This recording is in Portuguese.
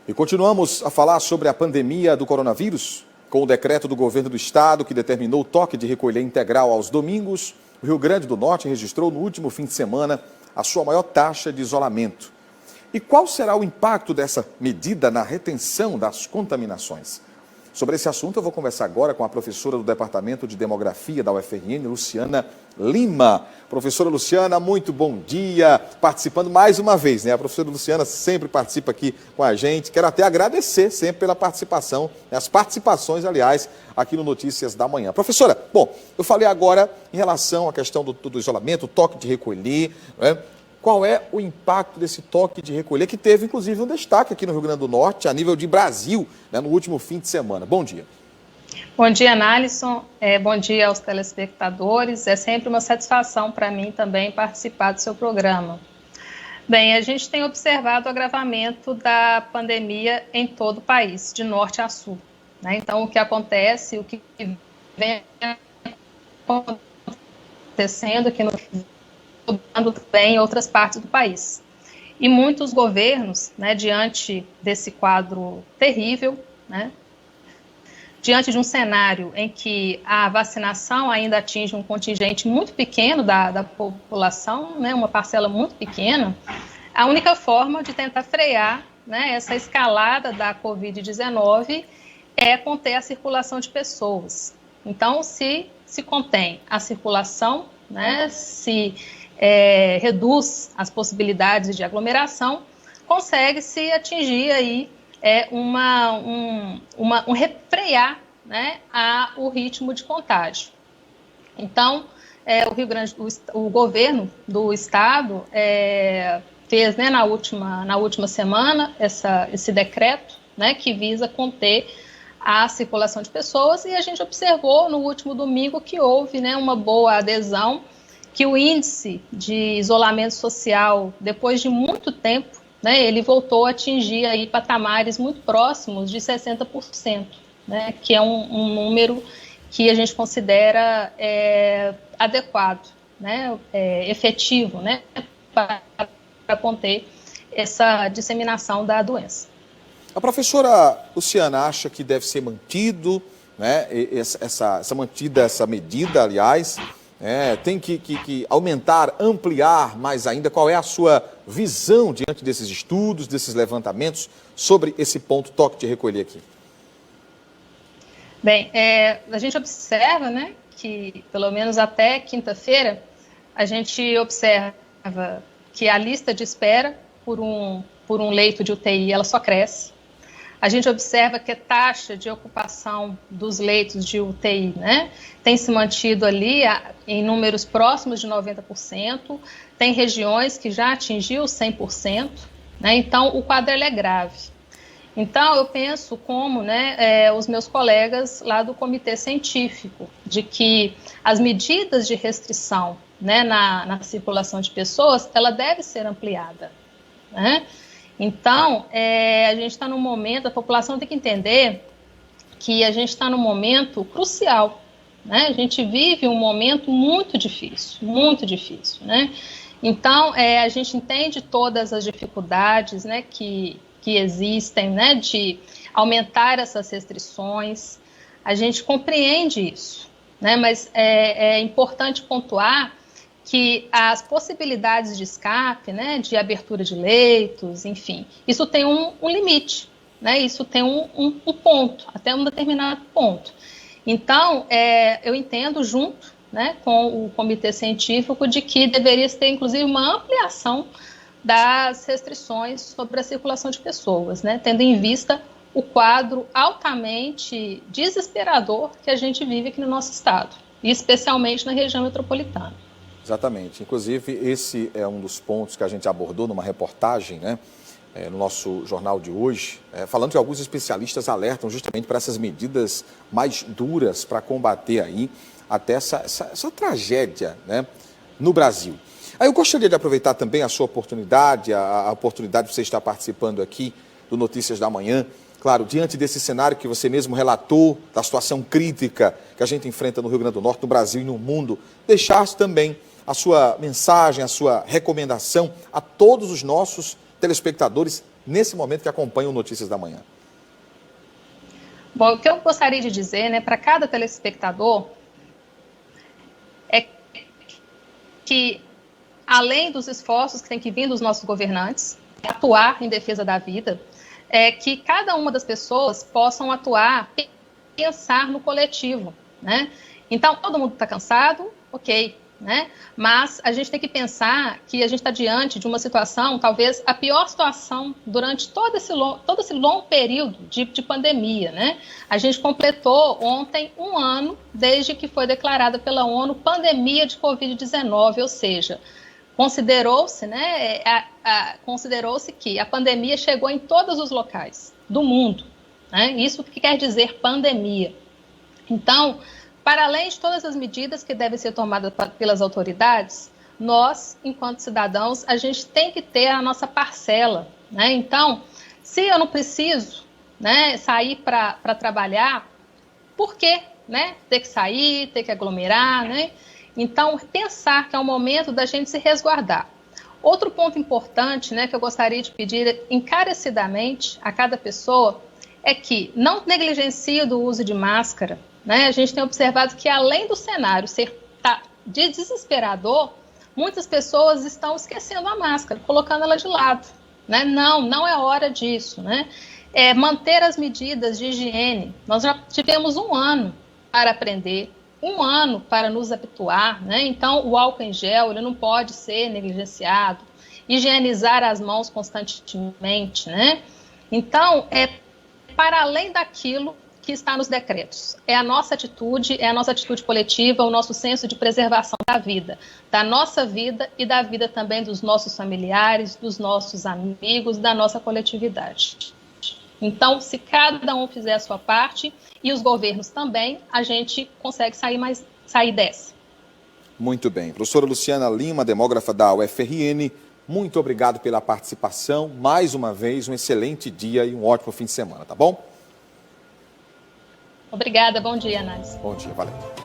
E continuamos a falar sobre a pandemia do coronavírus. Com o decreto do governo do estado que determinou o toque de recolher integral aos domingos, o Rio Grande do Norte registrou no último fim de semana a sua maior taxa de isolamento. E qual será o impacto dessa medida na retenção das contaminações? Sobre esse assunto eu vou conversar agora com a professora do Departamento de Demografia da UFRN, Luciana Lima. Professora Luciana, muito bom dia, participando mais uma vez, né? A professora Luciana sempre participa aqui com a gente. Quero até agradecer sempre pela participação, as participações, aliás, aqui no Notícias da Manhã. Professora, bom, eu falei agora em relação à questão do isolamento, o toque de recolher, né? Qual é o impacto desse toque de recolher, que teve, inclusive, um destaque aqui no Rio Grande do Norte, a nível de Brasil, né, no último fim de semana. Bom dia. Bom dia, Nalisson. Bom dia aos telespectadores. É sempre uma satisfação para mim também participar do seu programa. Bem, a gente tem observado o agravamento da pandemia em todo o país, de norte a sul, né? Então, o que acontece, o que vem acontecendo aqui no também em outras partes do país. E muitos governos, né, diante desse quadro terrível, né, diante de um cenário em que a vacinação ainda atinge um contingente muito pequeno da população, né, uma parcela muito pequena, a única forma de tentar frear, né, essa escalada da Covid-19 é conter a circulação de pessoas. Então, se contém a circulação, né, se reduz as possibilidades de aglomeração, consegue-se atingir aí um refrear, né, o ritmo de contágio. Então, o governo do estado fez, né, na última semana esse decreto, né, que visa conter a circulação de pessoas, e a gente observou no último domingo que houve, né, uma boa adesão, que o índice de isolamento social, depois de muito tempo, né, ele voltou a atingir aí patamares muito próximos de 60%, né, que é um número que a gente considera adequado, né, efetivo, né, para conter essa disseminação da doença. A professora Luciana acha que deve ser mantido, né, essa medida, aliás, tem que aumentar, ampliar mais ainda. Qual é a sua visão diante desses estudos, desses levantamentos sobre esse ponto toque de recolher aqui? Bem, a gente observa, né, que pelo menos até quinta-feira a gente observa que a lista de espera por um leito de UTI ela só cresce. A gente observa que a taxa de ocupação dos leitos de UTI, né, tem se mantido ali em números próximos de 90%, tem regiões que já atingiu 100%, né, então o quadro é grave. Então eu penso como, né, os meus colegas lá do Comitê Científico, de que as medidas de restrição, né, na circulação de pessoas, ela deve ser ampliada, né? Então, a gente está num momento, a população tem que entender que a gente está num momento crucial, né? A gente vive um momento muito difícil, né? Então, a gente entende todas as dificuldades, né, que existem, né, de aumentar essas restrições, a gente compreende isso, né? Mas é importante pontuar que as possibilidades de escape, né, de abertura de leitos, enfim, isso tem um limite, né, isso tem um ponto, até um determinado ponto. Então, eu entendo junto, né, com o Comitê Científico de que deveria ter, inclusive, uma ampliação das restrições sobre a circulação de pessoas, né, tendo em vista o quadro altamente desesperador que a gente vive aqui no nosso estado, e especialmente na região metropolitana. Exatamente. Inclusive, esse é um dos pontos que a gente abordou numa reportagem, né, no nosso jornal de hoje, falando que alguns especialistas alertam justamente para essas medidas mais duras para combater aí até essa tragédia, né, no Brasil. Aí eu gostaria de aproveitar também a sua oportunidade, a oportunidade de você estar participando aqui do Notícias da Manhã. Claro, diante desse cenário que você mesmo relatou, da situação crítica que a gente enfrenta no Rio Grande do Norte, no Brasil e no mundo, deixasse também a sua mensagem, a sua recomendação a todos os nossos telespectadores nesse momento que acompanham o Notícias da Manhã? Bom, o que eu gostaria de dizer, né, para cada telespectador, é que, além dos esforços que tem que vir dos nossos governantes, atuar em defesa da vida, é que cada uma das pessoas possam atuar, pensar no coletivo, né? Então, todo mundo está cansado, ok, né? Mas a gente tem que pensar que a gente está diante de uma situação, talvez a pior situação durante todo esse longo período de pandemia, né? A gente completou ontem um ano desde que foi declarada pela ONU pandemia de Covid-19, ou seja, considerou-se, né, considerou-se que a pandemia chegou em todos os locais do mundo, né? Isso que quer dizer pandemia. Então, para além de todas as medidas que devem ser tomadas pelas autoridades, nós, enquanto cidadãos, a gente tem que ter a nossa parcela, né? Então, se eu não preciso, né, sair para trabalhar, por quê, né? Ter que sair, ter que aglomerar, né? Então, pensar que é o momento da gente se resguardar. Outro ponto importante, né, que eu gostaria de pedir encarecidamente a cada pessoa é que não negligencie o uso de máscara, né? A gente tem observado que, além do cenário ser desesperador, muitas pessoas estão esquecendo a máscara, colocando ela de lado, né? Não é hora disso, né? Manter as medidas de higiene. Nós já tivemos um ano para aprender, um ano para nos habituar, né? Então, o álcool em gel, ele não pode ser negligenciado, higienizar as mãos constantemente, né? Então, para além daquilo que está nos decretos. É a nossa atitude coletiva, o nosso senso de preservação da vida, da nossa vida e da vida também dos nossos familiares, dos nossos amigos, da nossa coletividade. Então, se cada um fizer a sua parte, e os governos também, a gente consegue sair dessa. Muito bem. Professora Luciana Lima, demógrafa da UFRN, muito obrigado pela participação. Mais uma vez, um excelente dia e um ótimo fim de semana, tá bom? Obrigada, bom dia, Análise. Bom dia, valeu.